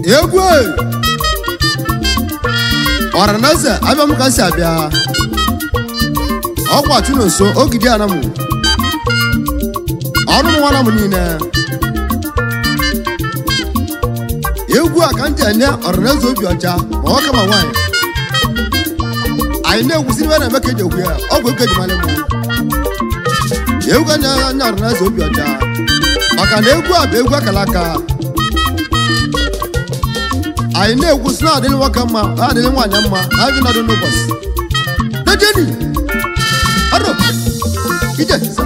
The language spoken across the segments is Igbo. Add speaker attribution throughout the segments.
Speaker 1: Igwe Oranaze abam kasi abia Okwa Nonso Ogidi anamu Onu wana mu nina Igwe akanje anya Oranaze obi oja ma o kama wan Ai na egwusi na make je ogwe ogwe keji malemu Igwe anya Oranaze obi oja maka na egwu abia egwu akalaka I know who's not in Wakama, I didn't want Yama, I did not know us. The Jenny Hello, he did, sir.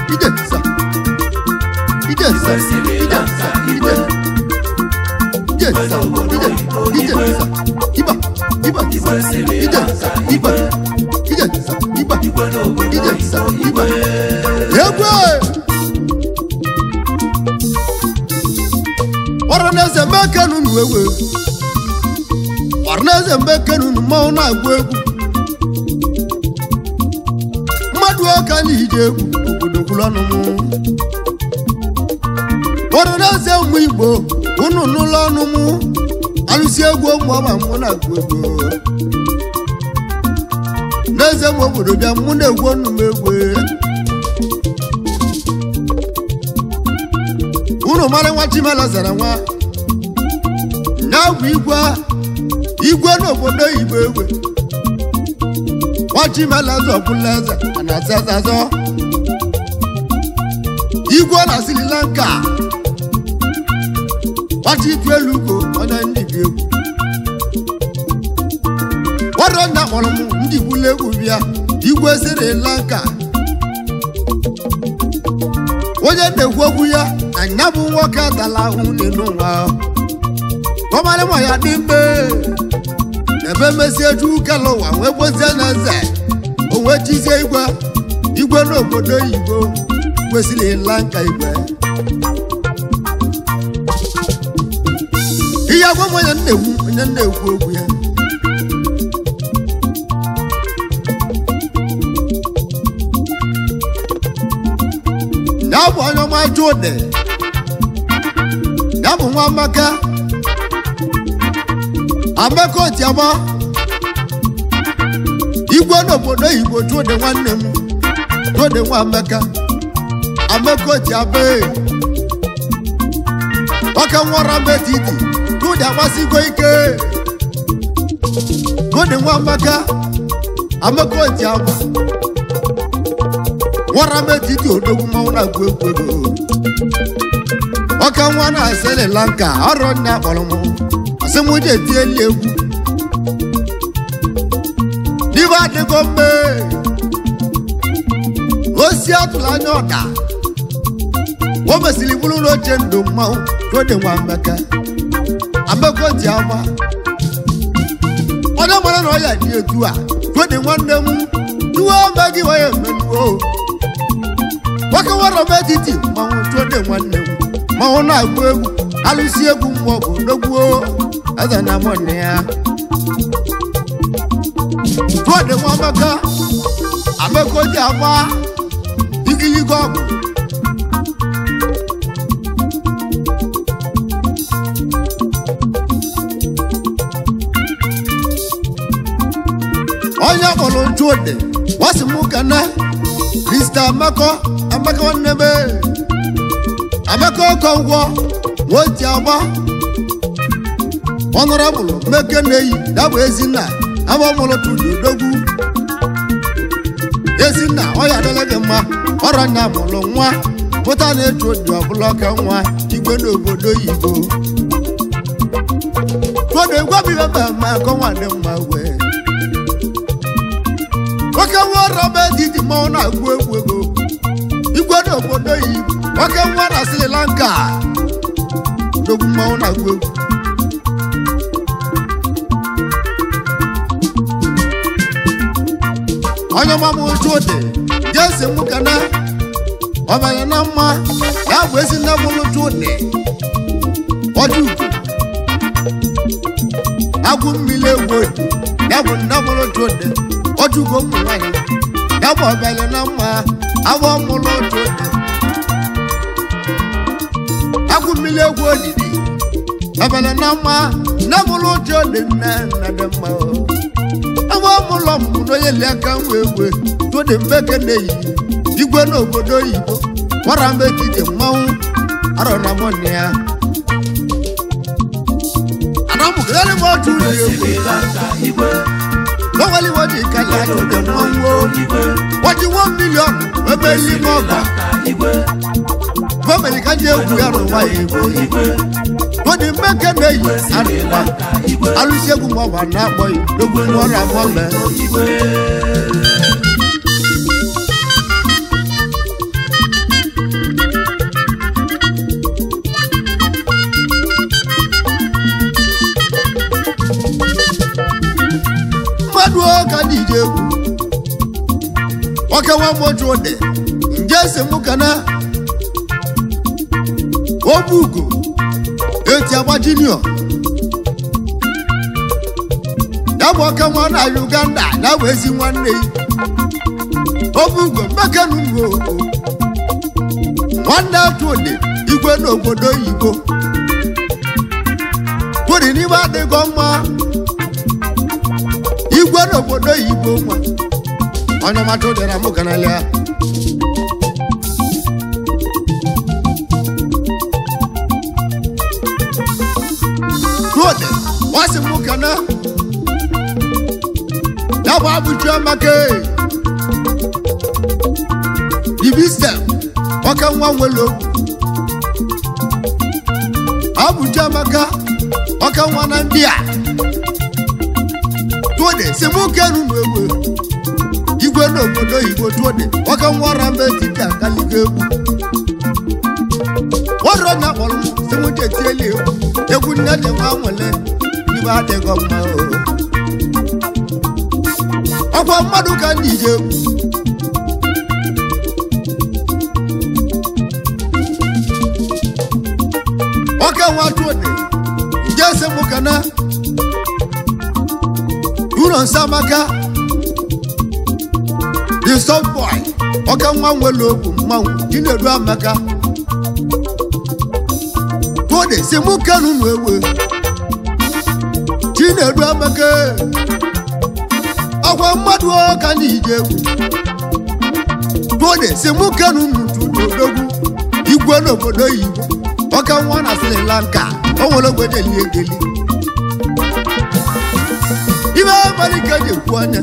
Speaker 1: He did, sir. He did, sir. He did, sir. He did. Yes, sir. He did, sir. Iba, he did, sir. Iba, he did, sir. Iba, he did, sir. Iba. Yeah, boy. Oranaze mbekenu nwewe Oranaze mbekenu mma na agwegu Mmadu aka ni ijegu obodo kulanu mu Oranaze mu Igbo unu nulanu mu alusi egwu mu aba mu na agwegu Neze mu obodo bia mu na egwu nu megwe Uno male wachi malazara nwa Na Igwe no bodo Igwe Wachi malazo bulaza anazazazo Igwe na Sri Lanka Wachi twelugo ona ndibi egwu Waro na olomu ndi bulegwu bia Igwe Sri Lanka Oje negwu ya Anyabu nwoke dala ninu nwa Komale mo ya dimbe Ebe mesi eju kalo wa we boze na ze Owe chize Igwe no obodo Oyibo Igwe Sri Lanka Igwe Iya gwa mo ya nnewu ogwu ya Yabu anyo ma jode Yabu nwa maka Ameko ti aba Igwe no bodo Igbo jode nwanne m Jode nwa maka Ameko ti abe Waka nwara betiti Jode amasigo ike Jode nwa maka Ameko ti aba Wara betiti odogwu mauna gwegwego Waka nwana Sri Lanka aronna olomo Asemuje tieli egwu Diva de gombe Osi atula nyoda Womesili bulu no chendo mau Jode nwa maka Ameko ti ama Ona mara no ya di etua Jode nwanne mu Tuwa mbagi wa ye menuo Waka wara betiti mau jode nwanne mu Mau na agwegu alusi egwu mwobo nogwo Ada na monne ya Jode nwa maka Ameko ti ama Igili gogu Oya bolo Jode wasimuka na Mr. Amako nebe Amako konwo woti aba Honorable Mekenei, that was Ezina, our Molotu, Dogu. Ezina, Oya Delegama, Orana Molonwa, put on a true block and one, Igwe Obodo Oyibo. What they want me about my command my way. What can one Robert did the Mona go? Igwe Obodo Oyibo. What can one Sri Lanka? The Mona go. Onye mamu chode, jese mukana, obala nama, ya wezi na mulu chode. Oju, agu mile wodu, ya wuna mulu chode. Oju go mwani, ya obala nama, awa mulu chode. Agu mile wodu, obala nama, na mulu chode na dema. Awa mulom no yele aka wewe to de Mekenei Igwe Obodo Oyibo wara mbetije mawu arona monia anamu gele mo tu le Igwe no wali wodi kala to de mawu wodi 1 million ebeli mo ba Igwe family ka je ku ya no wa Igwe to de Mekenei arona alusegu mo wa na boy dogu mo ra mo me madu ka dije ku waka wa mo jode njese mukana obugo eti agba junior Waka mwana Uganda, na wezi mwane Obugo, Mekenu ngo Wanda tuode, Igwe Obodo Oyibo Kuri ni wade goma Igwe Obodo Oyibo mwa Ono matode na mukana lea Tuode, wasi mukana Abu Jamake Divista Waka Wawelo Abu Jamaka Waka Wanandia Tuode Semukenu Mwewe Igwe Obodo Oyibo Tuode Waka Warambe Tika Kaligebu Warona Wolu Semute Tiele Ebu Nade Wawele Nibade Goma Akwa mmadụ ka ndije Oka watu ode Jese mukana Uron Samaka The soft boy Oka mwangwelo kumangu Jine dwa maka Tuode se mukanu mwewe Jine dwa maka Akwa mmadụ ka ndije Tuode se mukanu nutudogu Igwe Obodo Oyibo Oka nwa na Sri Lanka onwere gwede liegeli Ibe malike je kwanya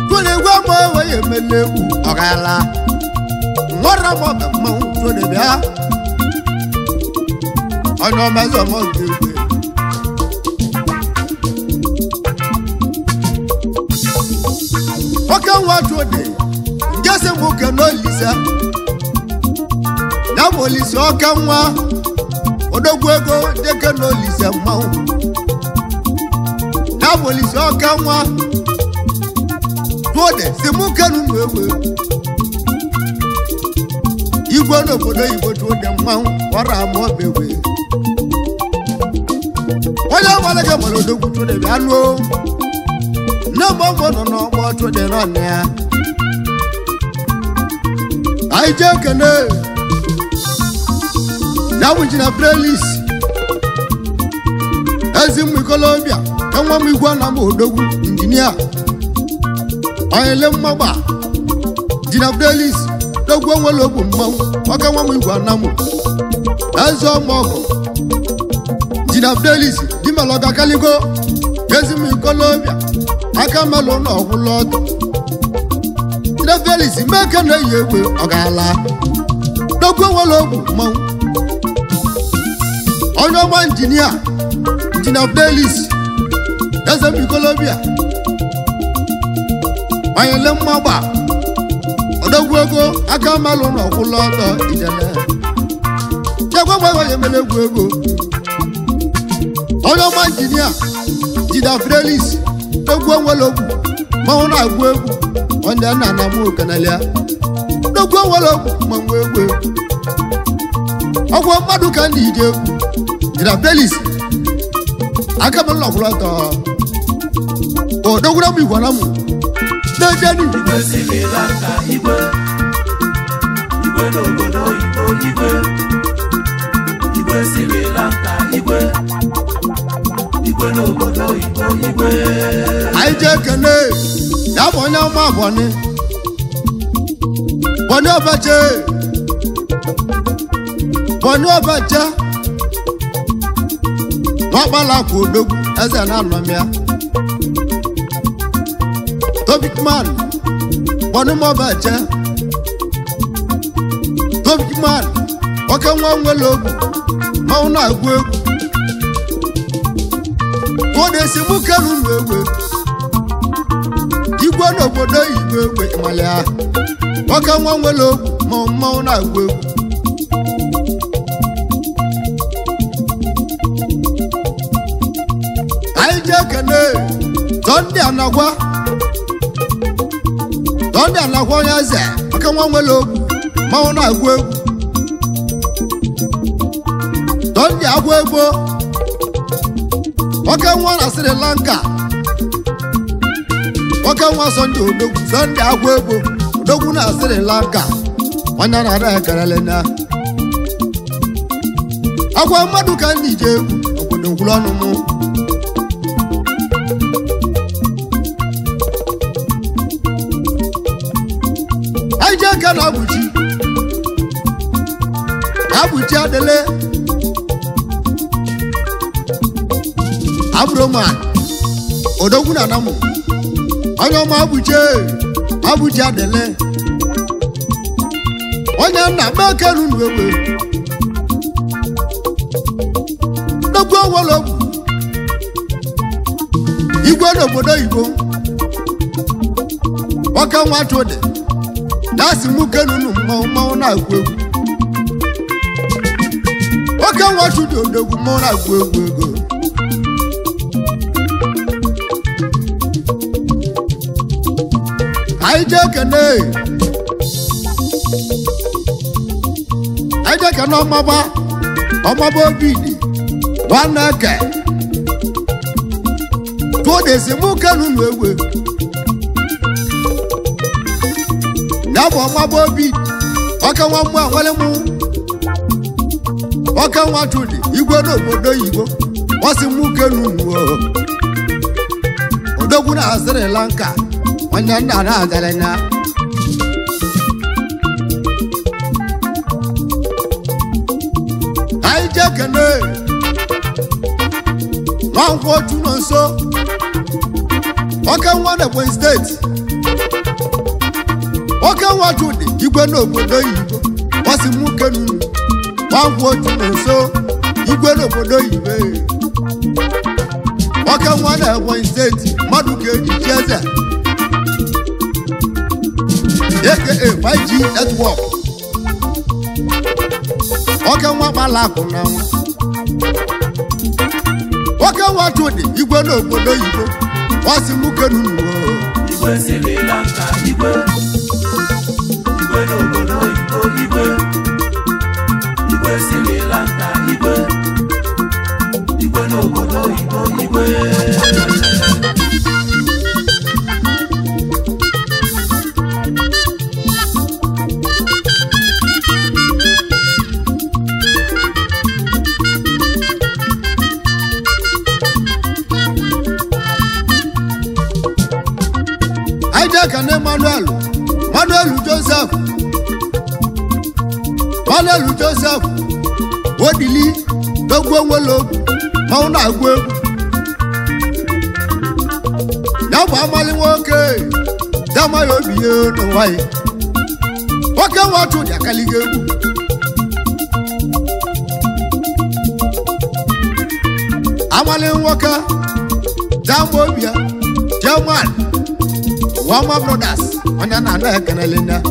Speaker 1: Tuode gwa mo we yemelewu ogala Nwara mo be ma tuode bia Ono mezo mo gbe Oka nwa tuode Jese muke no lisa Na molisi oka nwa Odogwu ego deke no lisa mau Na molisi oka nwa Tuode se muke nu mwewe Igwe Obodo Oyibo tuode mau Wara mo bewe Oya walege molo dogu tuode bianu Na mambo no mo tuode no nea Aije kene Na wujina playlist Ezimu Colombia Enwa mu Igwe na mo odogwu engineer Oyele mmagba Jina playlist Dogwu onwele ogbu mmanwu Oka nwa mu Igwe na mo Ezo mogo Jina playlist Maloga Caligo, Yazimi Colombia, Akamalo no Lot. The Felix, make a year with Ogala. No go all over, Mount. On your one engineer, Tina Felix, Yazimi Colombia. I am Maba. Odogo, Akamalo no Lot. Jago, on your engineer, Tina Felix, no go all over, Mount Agwe. On the Nanamu Canalia. No go all over, Mangwe. I want Madu Candy. Did I bellies? I come along, Rata. Oh, don't grab me one. No, Jenny. Igwe, Obodo, Igwe. I take a name. Now, one of my money. One of a jay. One of a jay. Not my luck would look as an armor. Topic man. One of my jay. Topic man. What can one will look? Mount Agwe. What is a Mukaru? Igwe Obodo Igwe Malia. Waka one will look, Mount Agwe. I take a name. Don't Anagua. Don't Anagua Yaza. Waka one will look, Mount Agwe. Don't Agwebo. Waka one Sri Lanka. Waka was on the Sunday Agwebo, Doguna Sri Lanka, one another Carolina. Agua Maduka DJ, Obodo. I just can Abuchi Adele Abroman Odoguna Namu. Onye ma Abuja Adele. Onye na Bakelu nwewe. Dogwo wolo. Igwe Obodo Igbo. Waka nwa tode. Dasi mukelu nu mma na agwe. Waka nwa tode odogwu mma na agwe ego. I take a name. I take a no mama. Omabo Bidi. One naka. 2 days in Mukanwe. Now, Omabo Bidi. Waka one more, Waka one to the Igwe Obodo. What's in Mukanwe? Odoguna Sri Lanka. Wanyana Galena. I take a name. Long for to Nonso. Okay, one of West States. Okay, what to the Igwe Obodo Igbo. What's in Mukanu? One for to Nonso. Igwe Obodo Igbo. Okay, one of West States. Maduke Jeza. AKA 5G network. Okay, what my lap now? Okay, what to the Igwe Obodo Igbo. What's in Mukanu? Igwe Sri Lanka, Igwe Obodo Igbo, Igwe Sri Lanka, Igwe Obodo Igbo. Manuel Joseph Wodili Dogwo Wolo Mount Agwe Jabu amali woke Dama yobiye no wai Waka watu ya kaligegu Amali woka Dama obia Jaman Wama brothers Wanana na kanalenda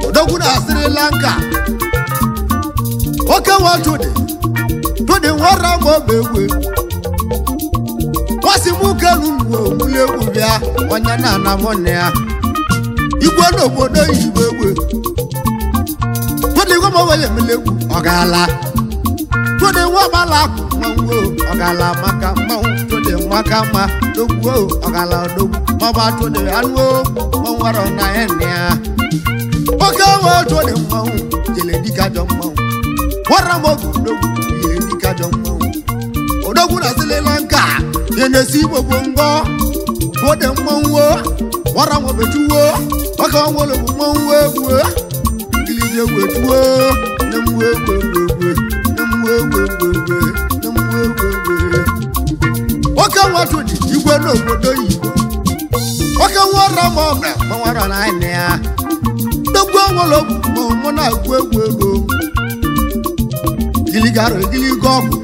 Speaker 1: Odoguna Sri Lanka Waka watu de Tudi wara mobewe Wasi muka lungo mule ubia Wanyana na monea Igwe no Obodo Igwe Tudi wama wale mleku Ogala Tudi wama laku Mwango Ogala maka Mwango Tudi mwaka ma Dogo Ogala dogo Mama tudi anwo Mwaro na enea Waka watu de mwango Jele dika jom mwango Wara mogu dogo Jele dika jom mwango Odoguna Sri Lanka Yene si bongo Wode mwango Wara mobetuwo Waka wole mwango Gilije wetuwo Nemwe Waka watu di Igwe no Obodo Oyibo Waka wara mobe Mwara na enea Dogo wolo Mwana gwe Giligaro giligogo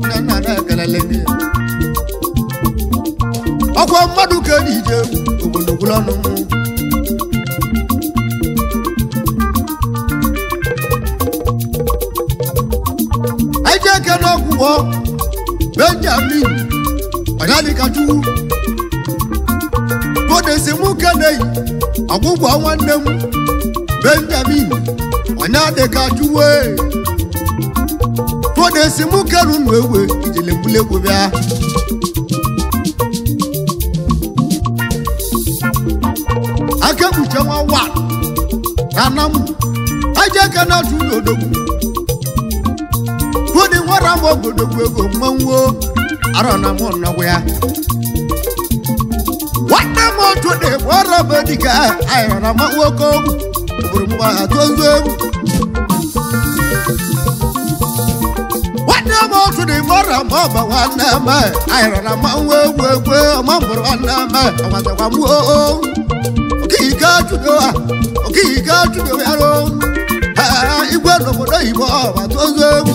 Speaker 1: Na kalalenge Akwa madu kedije Obodo kulonu Aje kana kuwo Benjamin Ayali katu Kode simu kenei Agugu awanemu Benjamin Onade katuwe Kode simu kenu nwewe Ijele mbule kubya Ake kuchewa wa Kanamu Aje kana tulodogu Kode wara mogodogu ego mwango Arona mwana wea Wata moto de wara bedika Ayona mwoko Burumwa atonzo Wata moto de wara mba wana ma Ayona mwewe Mamburu wana ma Wata kwa muo Okika chudo yaro Igwe no Obodo Oyibo Atonzo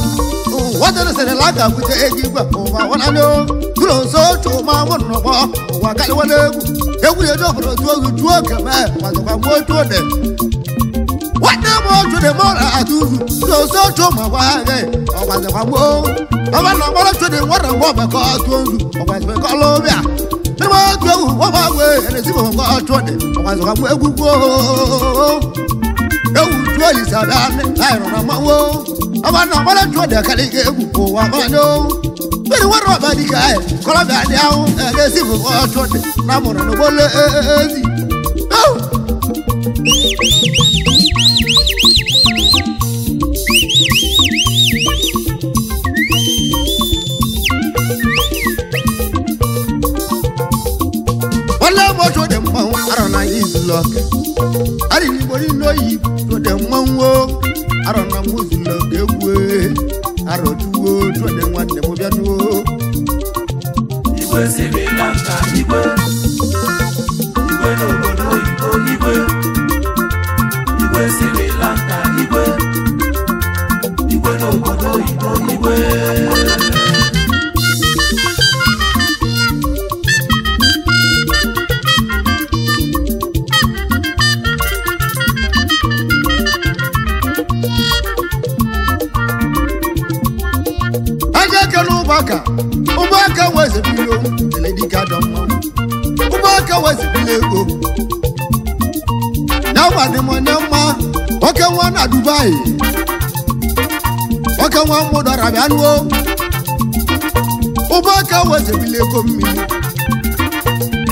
Speaker 1: Wata na Sri Lanka Kute egigwe Wana no Nonso chuma wono bo Wakali wanegu Egwe dobro tuwa keme Wata kwa mwoto de Wata moto de mora atuzu Nonso chuma wage Wata kwa mwoto Wata moto de wara mwobe kwa atuzu Wata kwa lobya Nima tuwa wawawe Enesibo kwa atuze Wata kwa mwegu kwa Ewu tuwa lisadane Ayrona mawo Abana wala tuwa de kalige Ewu wabano Bini waro badika Kola badi au Enesibo kwa atuze Namona nobole ezi Wala moto de mwa Arona Izu loke Ari ni bori no Oyibo To de mwanwo Arona muzi loke Igwe Arotuwo To de mwane mobianuwo
Speaker 2: Igwe Sri Lanka Igwe no Obodo Oyibo Igwe Sri Lanka Igwe no Obodo Oyibo Igwe
Speaker 1: Ubaka weze bilo Lady Kadama Ubaka weze bilego Nawa ni mwanama Waka wana Dubai Waka wana Modarabi anwo Ubaka weze bilego mimi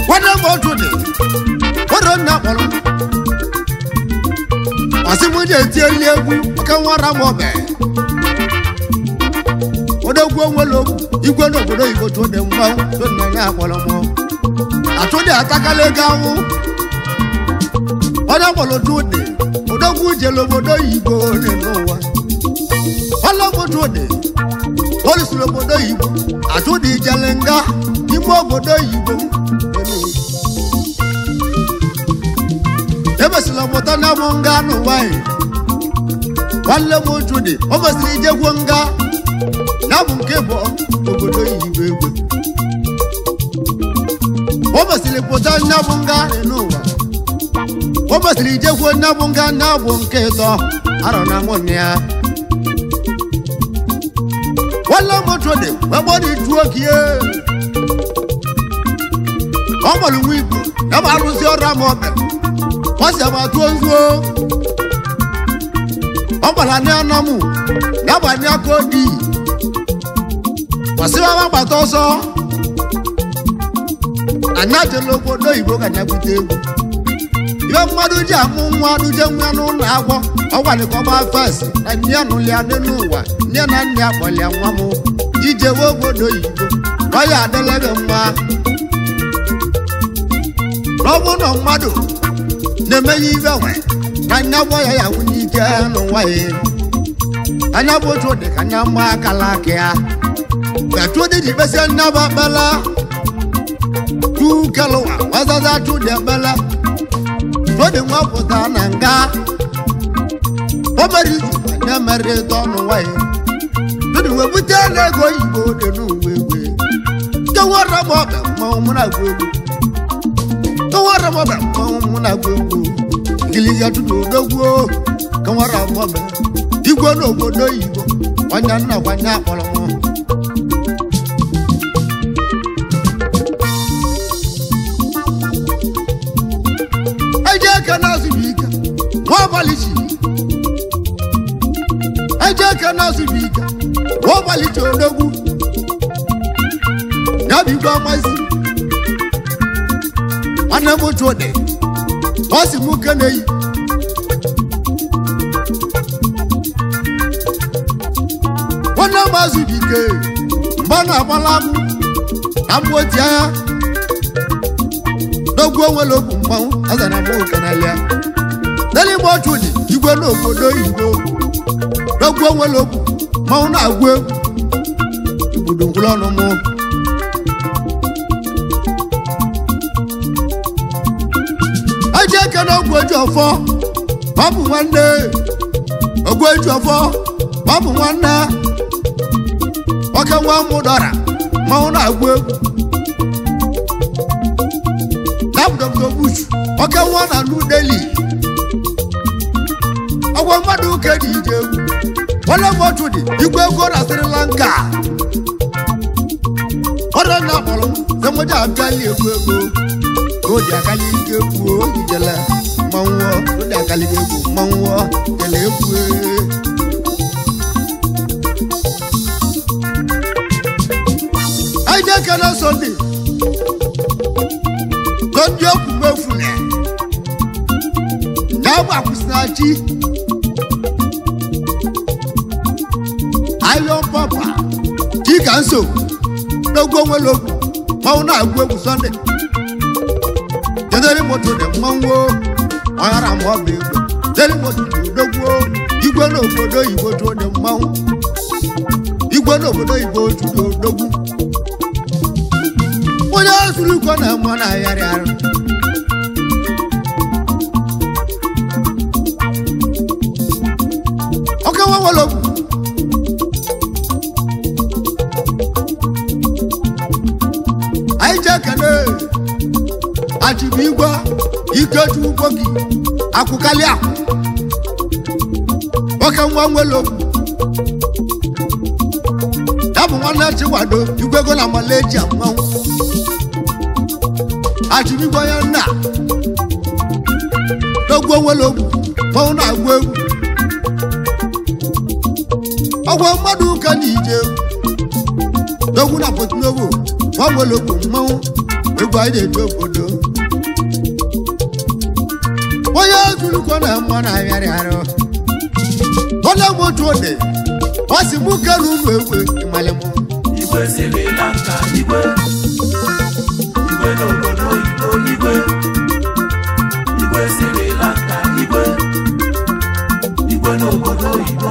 Speaker 1: Wana moto de Wada na wala Asimunje tiye egwu Waka wana mobe Odogwo wolo Igwe no Obodo Oyibo to de mwa to na ya akolomo Atode atakale gawo Oda bolo to de Odogwu je Obodo Oyibo ne no wa Olomo to de polisi Obodo Oyibo atụdị ijele nga n'ime Obodo Oyibo ebesila mụta na bụ nga n'ụwa nwanne m otu dị o mesịrị ijegwo nga na bụ nke bụ Obodo Oyibo egwe o mesịrị pụta na bụ nga n'ụwa o mesịrị ijegwo na bụ nga na bụ nke ịtọ arọ na mụnne ya nwanne m otu dị wegbọdị juo kie ọ gbara nwa Igbo ya bụ arụsị ọrụ ama ọbịa ọ si agbatuo nzuo ọ gbara ndị anamụ ya bụ ndị aka odi kwasịrị gbata ọsọ anya jere Obodo Oyibo ka ya bute egwu ihe mmadụ ji amụ nwa duje nwa n'ụlọ agwọ ọ gwalikọ gba fes na nne nụlịa dị n'ụwa nne na nne akpọlịa nwa m ijewe Obodo Oyibo ọ ya adịla gị mma n'ọbụ na mmadụ na-emenye ibe nwe na anya gbọ ya ya nwunye ike n'ụwa ya anya bụ otu dị ka anya mma akala aka ya etu dị ji kpesia nya bụ akpala tukelụwa wazaza tu dị akpala tụdị nwa pụta na nga o mere izu anya mere ịtọ n'ụwa ya tụdị wee bute na ego Oyibo dị n'ụwa egwe kewara m ọbịa mmanwụ mụ na-agwa egwu kewara m ọbịa mmanwụ mụ na-agwa egwu giliga tutu odogwu kewara m ọbịa Igwe n'Obodo Oyibo onye nna gwanye akpọrọ m eje aka na-azụbụ ike nwa abalị chi eje aka na-azụbụ ike nwa abalị chi odogwu ya bụ Igwe amazi nwanne m otu ode ọ si m ke na-eyi nwanne m azụbụ ike mgbe ọ na-agbala abụ na mgbe oti anya n'ogwu onwere okwu mmanwụ azara m okenalịa n'eligbe otu dị Igwe n'Obodo Oyibo n'ogwu onwere okwu mmanwụ na-agwụ egwu igbudu ngwụrụ ọnụ m eji eke na ogwu eji ọfọ ọ bụ nwanne ogwu eji ọfọ ọ bụ nwanne oke nwa mụ dọra mmanwụ na-agwụ egwu Dr. Bush oke nwa na New Delhi ọgwa mmadụ ụka dị ije egwu nwanne m otu dị Igwe ego na Sri Lanka ọrụ na akpọrọ zemoja abịali egwu ego o ji akali ike egwu ijele mmanwụ o ji akali egwu mmanwụ jele egwu anyị je kele Sunday ndị okwu mefune na-agba akwụsịnachi Iron Papa Chika Nso n'ogwu onwere okwu mmanwụ na-agwụ egwu Sunday jedere moto dị mmanwụ ọghara ma ọ bụ egwu jedere moto dị odogwu Igwe n'Obodo Oyibo tụọ dị mmanwụ Igwe n'Obodo Oyibo tụọ dị odogwu onye azụrụ iko na mmụọ na-agharị arụ oke nwa nwere okwu anyị ji ekele achịbụ Igwe ikeju ugbo gị akwụkalị akwụ oke nwa nwere okwu ya bụ nwanne Chikwado Igwe ego na Malaysia mmanwụ achịbụ Igwe ya nna n'ogwu onwere okwu mmanwụ na-agwụ egwu ọgwa mmadụ ụka na ije egwu n'ogwu na Potnovo nwa nwere okwu mmanwụ egwu anyị na-eji obodo onye azụrụkọ na mma na-agharị arụ onye m otu ode ọ si mụ kere ụmụ egwu ịmalị m
Speaker 2: Igwe Sri Lanka Igwe n'Obodo Oyibo Igwe Sri Lanka Igwe n'Obodo Oyibo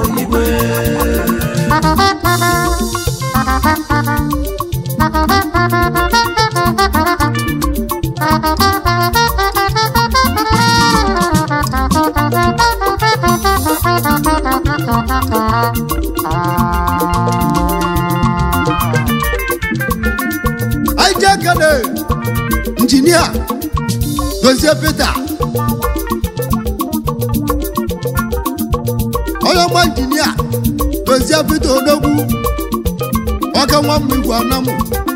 Speaker 1: Engineer Dozie Peter Oyoma engineer Dozie Peter Odogwu Oka nwa mmigwe anam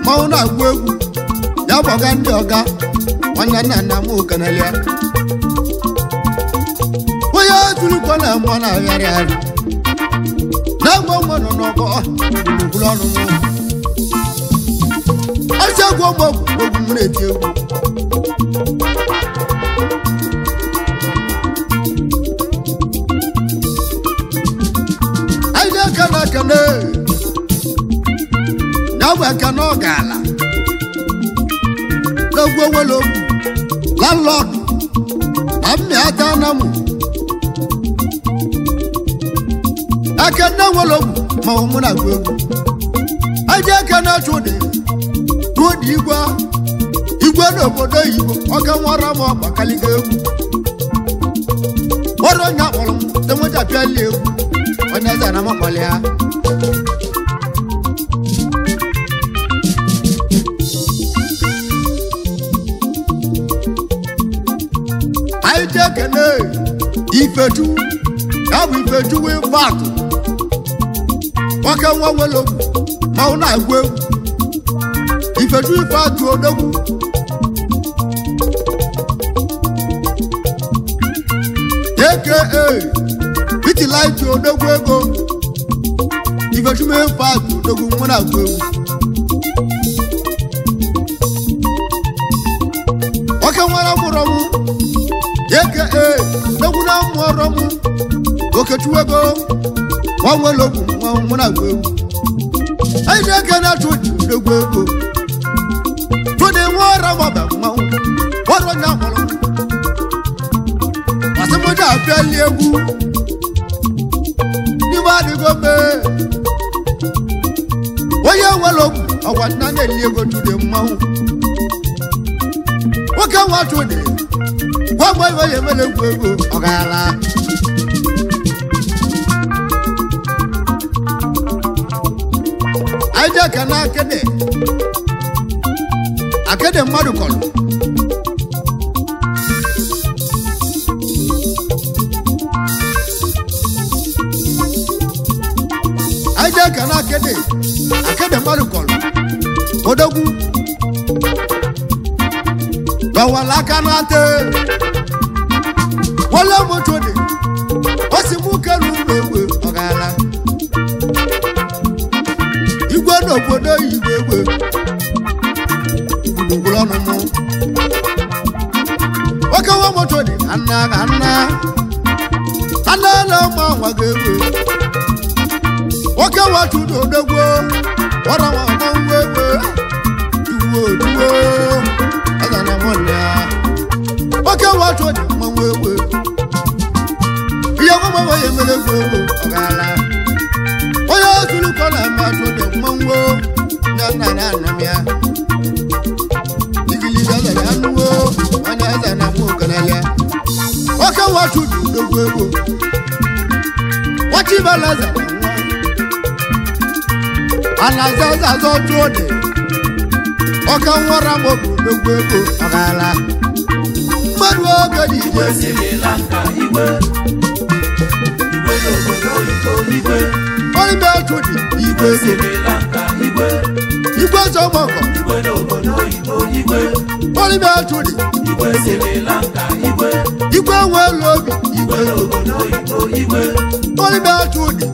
Speaker 1: ma ọ na-agwu egwu ya boga ndị ọga nwanya nna m okenelia Oya tulu kwa na mwa na yari na ngwa no no ko ngulu ọnụ mu Aja gwo mo ogwu mu na-eti egwu Kana Nawa kana gala Logwo wolo landlord Ammi atanamu Akana wolo ma omuna gwegu Aje kana chudi Igwe no Obodo Oyibo oka nwara mo bakaliga egwu Woro nya kpọrọ m temoja piali egwu Onye za na makwali ha Aije kene Ifeju Ya bụ Ifeju wee batụ Waka nwa welo ma ọ na-agwu egwu Ifeju Ifeju Odogwu AKA Iti light Odogwu ego Ifeju mee fast Odogwu mụ na-agwu egwu Waka nwara mụrụ mụ AKA Odogwu na mụrụ mụ Okechu ego Nwa logu mụ na-agwu egwu Aije eke na-achụ Odogwu ego Tụdị nwara mọba mmanwụ Wọrọ nya mụrụ Asịmụja apịali egwu N'ime adịgo mee Onye nwere ọgwa nna na-eli ego tụdị mmanwụ Nwoke nwa tụdị Gwagwa iwe ya emele egwu ego ọ gaala Aije ka na akede mmadụ kọrọ Aije ka na akede mmadụ kọrọ Odogwu Bawala aka na ate Wala moto dị Osi mụ kelu egwe ọ gaala Igwe n'obodo Igwe egwe Ngwụrụ ọnụ mụ Oke nwa moto dị Anna na mma nwa ga-egwe Oke nwa tụdụ Odogwu Ọra nwa nwa egwe Duwo Ada na mọlị ya Oke nwa tụdụ mmanwụ egwe Ihe nwa ya emere egwe ọ gaala Onye ozulu kọ na ama tụdụ mmanwụ na ya Igili gaza ya nuwo Onye aza na mụ kanalịa Oke nwa tụdụ Odogwu ego Wachibalaza na nwa Anazaza zọtụ ode Oke nwara mọbụ Odogwu ego ọ gaala Mmadụ oge dị ije Oyibo tụdị Igwe ego Igwe zọmọkọ Oyibo tụdị Igwe nwe lobi Oyibo tụdị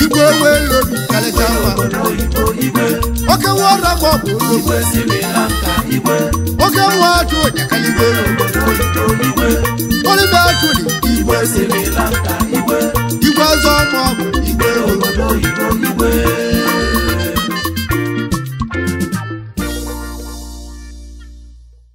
Speaker 1: Igwe nwe lobi kalịta mma Oke nwara mọbụ Oke nwa tụdị kalịta Oyibo tụdị Igwe zọmọkọ